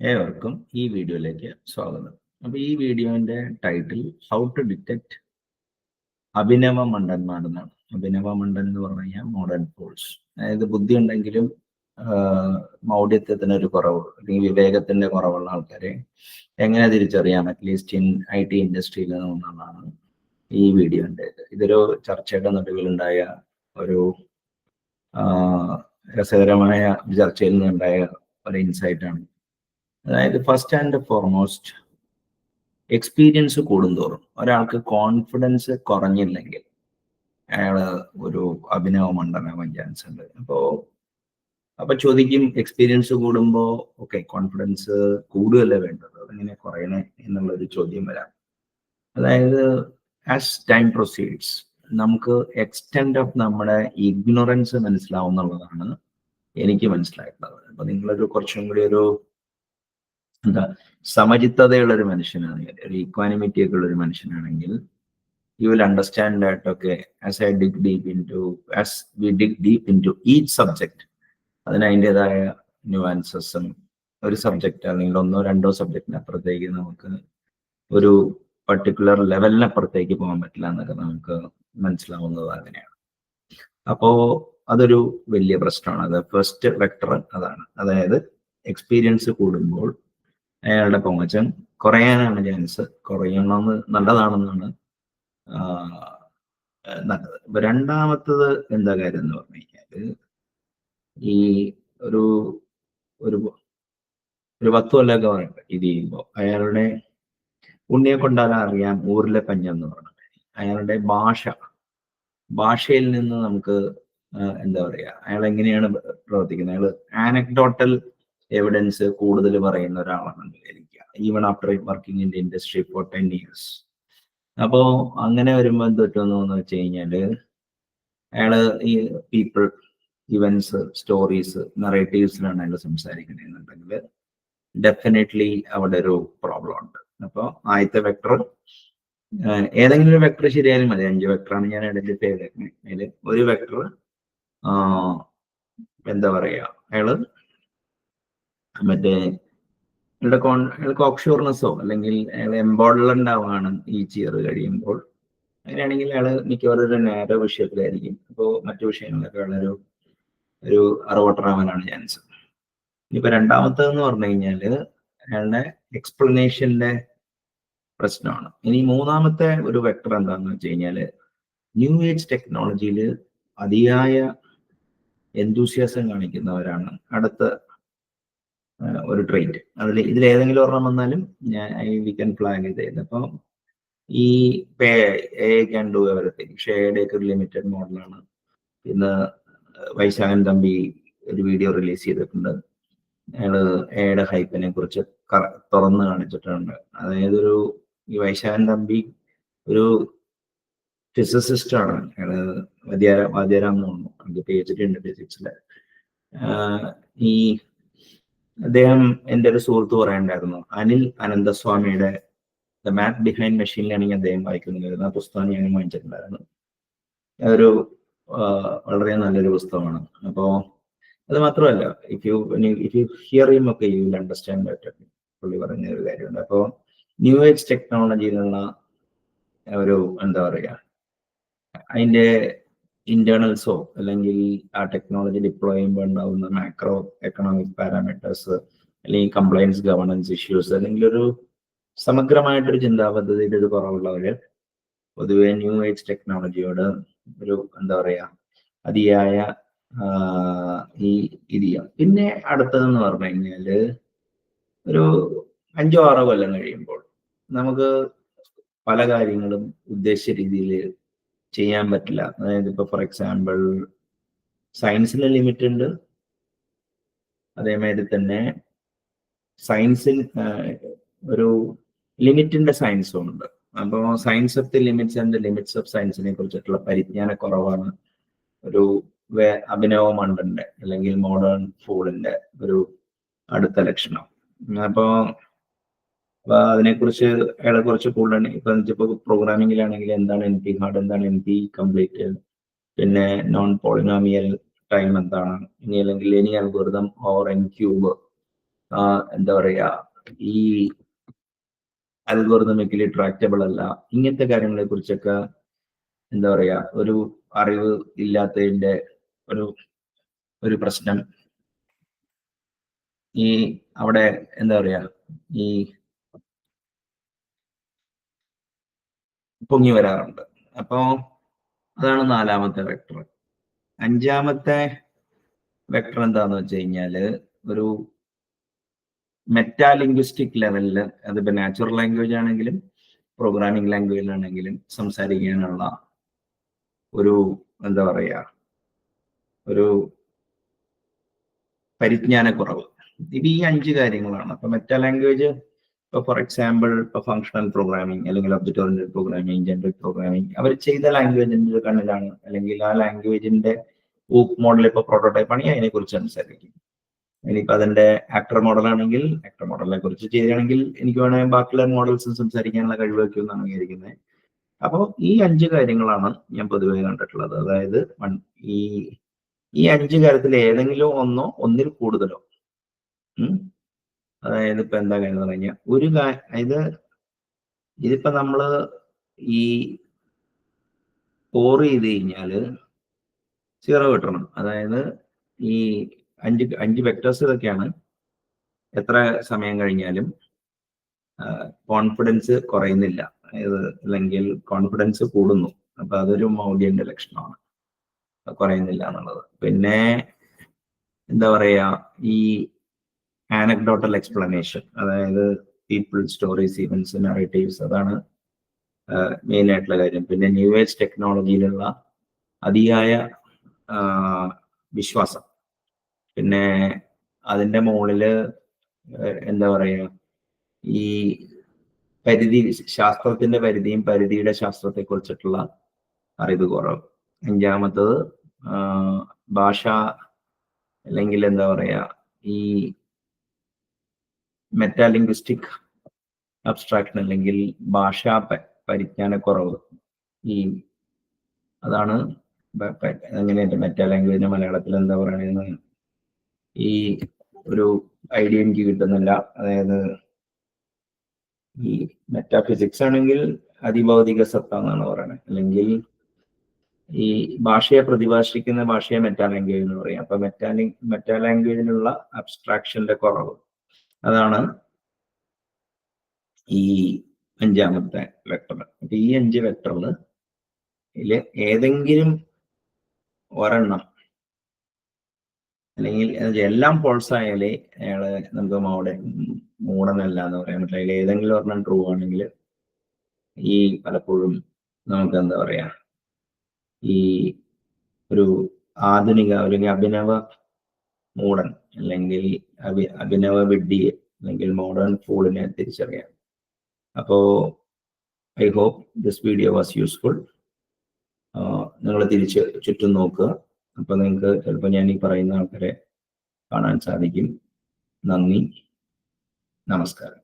ഏവർക്കും ഈ വീഡിയോയിലേക്ക് സ്വാഗതം. അപ്പോൾ ഈ വീഡിയോന്റെ title how to detect Abhinava മണ്ടന്മാർ എന്നാണ്. അഭിനവ മണ്ടൻ എന്ന് പറഞ്ഞു കഴിഞ്ഞാൽ മോഡേൺ ഫോൾസ്. അതായത് ബുദ്ധി ഉണ്ടെങ്കിലും മൗഢ്യത്വത്തിന് ഒരു കുറവ് അല്ലെങ്കിൽ വിവേകത്തിന്റെ കുറവുള്ള ആൾക്കാരെ എങ്ങനെ തിരിച്ചറിയാം, അറ്റ്ലീസ്റ്റ് IT ഇൻഡസ്ട്രിയിൽ നിന്നുള്ളതാണ് ഈ വീഡിയോന്റെ. ഇതൊരു ചർച്ചയുടെ നടുവിലുണ്ടായ ഒരു രസകരമായ ചർച്ചയിൽ നിന്നുണ്ടായ ഒരു ഇൻസൈറ്റാണ്. അതായത് ഫസ്റ്റ് ആൻഡ് ഫോർമോസ്റ്റ്, എക്സ്പീരിയൻസ് കൂടുന്തോറും ഒരാൾക്ക് കോൺഫിഡൻസ് കുറഞ്ഞില്ലെങ്കിൽ അയാള് ഒരു അഭിനവ മണ്ടനാവാൻ ചാൻസ് ഉണ്ട്. അപ്പൊ ചോദിക്കും, എക്സ്പീരിയൻസ് കൂടുമ്പോ ഓക്കെ കോൺഫിഡൻസ് കൂടുകയല്ലേ വേണ്ടത്, അതെങ്ങനെ കുറയണേ എന്നുള്ളൊരു ചോദ്യം വരാം. അതായത് ആസ് ടൈം പ്രൊസീഡ്സ് നമുക്ക് എക്സ്റ്റെൻഡ് ഓഫ് നമ്മുടെ ഇഗ്നോറൻസ് മനസ്സിലാവുന്നുള്ളതാണ് എനിക്ക് മനസ്സിലായിട്ടുള്ളത്. അപ്പൊ നിങ്ങളൊരു കുറച്ചും കൂടി ഒരു സമചിത്തതയുള്ള ഒരു മനുഷ്യനാണെങ്കിൽ, ഒരു ഇക്വാനിമിറ്റി ഒക്കെ ഉള്ള ഒരു മനുഷ്യനാണെങ്കിൽ, you will understand that okay, as we dig deep into each subject, അതിന് അതിൻ്റെതായ ന്യൂവാൻസസും, ഒരു സബ്ജക്റ്റ് അല്ലെങ്കിൽ ഒന്നോ രണ്ടോ സബ്ജക്റ്റിനപ്പുറത്തേക്ക് നമുക്ക് ഒരു പർട്ടിക്കുലർ ലെവലിനപ്പുറത്തേക്ക് പോകാൻ പറ്റില്ല എന്നൊക്കെ നമുക്ക് മനസ്സിലാവുന്നത് അങ്ങനെയാണ്. അപ്പോ അതൊരു വലിയ പ്രശ്നമാണ്. അത് ഫസ്റ്റ് വെക്ടർ അതാണ്. അതായത് എക്സ്പീരിയൻസ് കൂടുമ്പോൾ അയാളുടെ പൊങ്ങച്ചം കുറയാനാണ് ചാൻസ്. കുറയണമെന്ന് നല്ലതാണെന്നാണ് നല്ലത്. ഇപ്പൊ രണ്ടാമത്തത് എന്താ കാര്യം എന്ന് പറഞ്ഞു കഴിഞ്ഞാല്, ഈ ഒരു ഒരു 10 കൊല്ലമൊക്കെ പറയട്ടെ ഇത് ചെയ്യുമ്പോൾ അയാളുടെ ഉണ്ണിയെ കൊണ്ടാൽ അറിയാം ഊരിലെ പഞ്ഞം എന്ന് പറഞ്ഞത്. അയാളുടെ ഭാഷയിൽ നിന്ന് നമുക്ക് എന്താ പറയാ, അയാൾ എങ്ങനെയാണ് പ്രവർത്തിക്കുന്നത്, അയാൾ ആനക്ഡോട്ടൽ എവിഡൻസ് കൂടുതൽ പറയുന്ന ഒരാളാണെന്ന് വിചാരിക്കുക, even after working in the industry for 10 years. അപ്പോ അങ്ങനെ വരുമ്പോൾ എന്ത് പറ്റുമെന്ന് വെച്ച് കഴിഞ്ഞാല്, അയാള് ഈ പീപ്പിൾ, ഇവന്റ്സ്, സ്റ്റോറീസ്, നറേറ്റീവ്സിലാണ് അയാൾ സംസാരിക്കണമെന്നുണ്ടെങ്കിൽ ഡെഫിനറ്റ്ലി അവിടെ ഒരു പ്രോബ്ലം ഉണ്ട്. അപ്പോൾ ആദ്യത്തെ വെക്ടർ, ഏതെങ്കിലും ഒരു വെക്ടർ ശരിയായാലും മതി. 5 വെക്ടറാണ് ഞാൻ ഐഡന്റിഫൈ ചെയ്തേക്കുന്നത്. അതിൽ ഒരു വെക്ടർ എന്താ പറയാ, അയാള് അയാൾക്ക് ഓപ്ഷോർനെസ്സോ അല്ലെങ്കിൽ അയാൾ എംബോഡ്ലൻഡ് ആവാണ് ഈ ഇയർ കഴിയുമ്പോൾ. അങ്ങനെയാണെങ്കിൽ അയാള് മിക്കവാറും ഒരു നേരെ വിഷയത്തിലായിരിക്കും. അപ്പോൾ മറ്റു വിഷയങ്ങളൊക്കെ ഒരു അറിവോട്ടറാവാനാണ് ചാൻസ്. ഇനിയിപ്പോ രണ്ടാമത്തേന്ന് പറഞ്ഞു കഴിഞ്ഞാല് അയാളുടെ എക്സ്പ്ലനേഷന്റെ പ്രശ്നമാണ്. ഇനി മൂന്നാമത്തെ ഒരു വെക്ടർ എന്താണെന്ന് വെച്ച് കഴിഞ്ഞാല്, ന്യൂ ഏജ് ടെക്നോളജിയിൽ അതിയായ എന്തൂസിയാസം കാണിക്കുന്നവരാണ് അടുത്ത ഒരു ട്രെയിറ്റ്. ഇതിൽ ഏതെങ്കിലും ഒരെണ്ണം വന്നാലും വി ക്യാൻ ഫ്ലാഗ് ചെയ്ത്. അപ്പോൾ ഈ AI ക്യാൻ ഡു എവറിത്തിങ്. പക്ഷേ എയുടെ ഒക്കെ ഒരു ലിമിറ്റഡ് മോഡലാണ്. ഇന്ന് വൈശാഖൻ തമ്പി ഒരു വീഡിയോ റിലീസ് ചെയ്തിട്ടുണ്ട്. അയാള് എയുടെ ഹൈപ്പിനെ കുറിച്ച് തുറന്നു കാണിച്ചിട്ടുണ്ട്. അതായത് ഈ വൈശാഖൻ തമ്പി ഒരു ഫിസിസിസ്റ്റ് ആണ്. അയാള് വാദ്യാരാം എന്ന് തോന്നുന്നു, അത് PhD ഉണ്ട് ഫിസിക്സില്. അദ്ദേഹം എൻ്റെ ഒരു സുഹൃത്ത് പറയണ്ടായിരുന്നു, അനിൽ അനന്തസ്വാമിയുടെ the math behind machine learning അദ്ദേഹം വായിക്കുന്നുണ്ടായിരുന്നു. ആ പുസ്തകം ഞാൻ വായിച്ചിട്ടുണ്ടായിരുന്നു. അതൊരു വളരെ നല്ലൊരു പുസ്തകമാണ്. അപ്പോ അത് മാത്രമല്ല, ഇഫ് യു ഹിയർ ഹിം ഒക്കെ യു വിൽ അണ്ടർസ്റ്റാൻഡ് ബെറ്റർ. പുള്ളി പറഞ്ഞ ഒരു കാര്യമുണ്ട്. അപ്പോൾ ന്യൂ ഏജ് ടെക്നോളജിയിലുള്ള ഒരു എന്താ പറയാ, അതിന്റെ ഇന്റേണൽസോ അല്ലെങ്കിൽ ആ ടെക്നോളജി ഡിപ്ലോയ് ചെയ്യുമ്പോൾ ഉണ്ടാവുന്ന മാക്രോ എക്കണോമിക് പാരാമീറ്റേഴ്സ് അല്ലെങ്കിൽ കംപ്ലയൻസ് ഗവർണൻസ് ഇഷ്യൂസ്, അല്ലെങ്കിൽ ഒരു സമഗ്രമായിട്ടൊരു ചിന്താപദ്ധതിയുടെ ഒരു കുറവുള്ളവര് പൊതുവെ ന്യൂ ഏജ് ടെക്നോളജിയോട് ഒരു എന്താ പറയാ അതിയായ ഇത് ചെയ്യാം. പിന്നെ അടുത്തതെന്ന് പറഞ്ഞു കഴിഞ്ഞാല്, ഒരു 5-6 കൊല്ലം കഴിയുമ്പോൾ നമുക്ക് പല കാര്യങ്ങളും ഉദ്ദേശിച്ച രീതിയിൽ ചെയ്യാൻ പറ്റില്ല. അതായത് ഇപ്പൊ ഫോർ എക്സാമ്പിൾ സയൻസിന് ലിമിറ്റ് ഉണ്ട്, അതേമാതിരി തന്നെ സയൻസിൽ ഒരു ലിമിറ്റിന്റെ സയൻസും ഉണ്ട്. അപ്പോൾ science of the limits and the limits of സയൻസിനെ കുറിച്ചിട്ടുള്ള പരിജ്ഞാന കുറവാണ് ഒരു അഭിനവ മണ്ടന്റെ അല്ലെങ്കിൽ മോഡേൺ ഫൂളിന്റെ ഒരു അടുത്ത ലക്ഷണം. അപ്പോ അതിനെക്കുറിച്ച് അയാളെ കുറിച്ച് കൂടുതൽ ഇപ്പൊ പ്രോഗ്രാമിങ്ങിലാണെങ്കിൽ എന്താണ് NP ഹാർഡ്, എന്താണ് NP കംപ്ലീറ്റ്, പിന്നെ നോൺ പോളിനോമിയൽ ടൈം എന്താണ്, ഇനി അല്ലെങ്കിൽ any algorithm or N cube, എന്താ പറയാ, ഈ അൽഗോറിതമിക്കലി ട്രാക്റ്റബിൾ അല്ല, ഇങ്ങനത്തെ കാര്യങ്ങളെ കുറിച്ചൊക്കെ എന്താ പറയാ ഒരു അറിവ് ഇല്ലാത്തതിന്റെ ഒരു പ്രശ്നം ഈ അവിടെ എന്താ പറയാ ഈ പൊങ്ങി വരാറുണ്ട്. അപ്പോ അതാണ് 4ാമത്തെ വെക്ടർ. 5ാമത്തെ വെക്ടർ എന്താന്ന് വെച്ച് കഴിഞ്ഞാല് ഒരു മെറ്റാലിംഗ്വിസ്റ്റിക് ലെവലില്, അതിപ്പോ നാച്ചുറൽ ലാംഗ്വേജ് ആണെങ്കിലും പ്രോഗ്രാമിംഗ് ലാംഗ്വേജ് ആണെങ്കിലും സംസാരിക്കാനുള്ള ഒരു എന്താ പറയാ ഒരു പരിജ്ഞാനക്കുറവ്. ഇത് ഈ 5 കാര്യങ്ങളാണ്. അപ്പൊ മെറ്റാ ലാംഗ്വേജ്, ഇപ്പൊ ഫോർ എക്സാമ്പിൾ ഇപ്പൊ ഫങ്ഷണൽ പ്രോഗ്രാമിംഗ് അല്ലെങ്കിൽ object oriented programming, generic programming, അവർ ചെയ്ത ലാംഗ്വേജിന്റെ കണ്ണിലാണ്, അല്ലെങ്കിൽ ആ ലാംഗ്വേജിന്റെ ഊക്ക് മോഡൽ ഇപ്പൊ പ്രോട്ടോടൈപ്പ് ആണെങ്കിൽ അതിനെ കുറിച്ച് സംസാരിക്കും. ഇനിയിപ്പോ അതിന്റെ ആക്ടർ മോഡൽ ആണെങ്കിൽ ആക്ടർ മോഡലിനെ കുറിച്ച് ചെയ്യുകയാണെങ്കിൽ എനിക്ക് വേണമെങ്കിൽ ബാക്കിയുള്ള മോഡൽസ് സംസാരിക്കാനുള്ള കഴിവ് വയ്ക്കും എന്നാണ് വിചാരിക്കുന്നത്. അപ്പോൾ ഈ 5 കാര്യങ്ങളാണ് ഞാൻ പൊതുവെ കണ്ടിട്ടുള്ളത്. അതായത് ഈ 5 കാര്യത്തിൽ ഏതെങ്കിലും ഒന്നോ ഒന്നിൽ കൂടുതലോ, അതായത് ഇപ്പൊ എന്താ കാര്യം എന്ന് പറഞ്ഞാൽ ഇതിപ്പോ നമ്മള് ഈ സ്കോർ ചെയ്ത് കഴിഞ്ഞാല് 0 കിട്ടണം. അതായത് ഈ 5 വെക്ടേഴ്സ് ഇതൊക്കെയാണ്. എത്ര സമയം കഴിഞ്ഞാലും കോൺഫിഡൻസ് കുറയുന്നില്ല, അല്ലെങ്കിൽ കോൺഫിഡൻസ് കൂടുന്നു. അപ്പൊ അതൊരു മൗഢ്യന്റെ ലക്ഷണമാണ്, കുറയുന്നില്ല എന്നുള്ളത്. പിന്നെ എന്താ പറയാ ഈ ആനക്ഡോട്ടൽ എക്സ്പ്ലനേഷൻ, അതായത് പീപ്പിൾ, സ്റ്റോറീസ്, ഇവന്റ്സ്, നറേറ്റീവ്സ്, അതാണ് മെയിൻ ആയിട്ടുള്ള കാര്യം. പിന്നെ ന്യൂ ഏജ് ടെക്നോളജിയിലുള്ള അതിയായ വിശ്വാസം, പിന്നെ അതിന്റെ മുകളില് എന്താ പറയാ ഈ ശാസ്ത്രത്തിന്റെ പരിധിയും പരിധിയുടെ ശാസ്ത്രത്തെ കുറിച്ചിട്ടുള്ള അറിവ് കുറവ്. 5ാമത്തത് ഭാഷ, അല്ലെങ്കിൽ എന്താ പറയാ ഈ മെറ്റാലിംഗ്വിസ്റ്റിക് അബ്സ്ട്രാക്ഷൻ, അല്ലെങ്കിൽ ഭാഷാ പരിജ്ഞാനക്കുറവ്. അതാണ് എങ്ങനെയുണ്ട് മെറ്റാ ലാംഗ്വേജിന്റെ മലയാളത്തിൽ എന്താ പറയണെന്ന് ഈ ഒരു ഐഡിയ എനിക്ക് കിട്ടുന്നില്ല. അതായത് ഈ മെറ്റാഫിസിക്സ് ആണെങ്കിൽ അതിഭൗതിക സത്ത എന്നാണ് പറയുന്നത്, അല്ലെങ്കിൽ ഈ ഭാഷയെ പ്രതിഭാഷിക്കുന്ന ഭാഷയെ മെറ്റാ ലാംഗ്വേജ് എന്ന് പറയും. അപ്പൊ മെറ്റാ ലാംഗ്വേജിനുള്ള അബ്സ്ട്രാക്ഷന്റെ കുറവ്, അതാണ് ഈ 5ാമത്തെ വെക്ടർ. അപ്പൊ ഈ 5 വെക്ടറിൽ ഏതെങ്കിലും ഒരെണ്ണം, അല്ലെങ്കിൽ എല്ലാം ഫോൾസ് ആയാലേ അയാള് നമുക്ക് മൂടനല്ല എന്ന് പറയാൻ പറ്റില്ല. അതിൽ ഏതെങ്കിലും ഒരെണ്ണം ട്രൂ ആണെങ്കിൽ ഈ പലപ്പോഴും നമുക്ക് എന്താ പറയാ ഈ ഒരു ആധുനിക, അല്ലെങ്കിൽ അഭിനവ മൂടൻ, അല്ലെങ്കിൽ അഭിനവ വിഡ്ഢി, അല്ലെങ്കിൽ മോഡേൺ ഫൂളിനെ തിരിച്ചറിയാം. അപ്പോ I hope this video was useful. നിങ്ങൾ ചുറ്റും നോക്കുക. അപ്പൊ നിങ്ങൾക്ക് ചിലപ്പോൾ ഞാൻ ഈ പറയുന്ന ആൾക്കാരെ കാണാൻ സാധിക്കും. നന്ദി, നമസ്കാരം.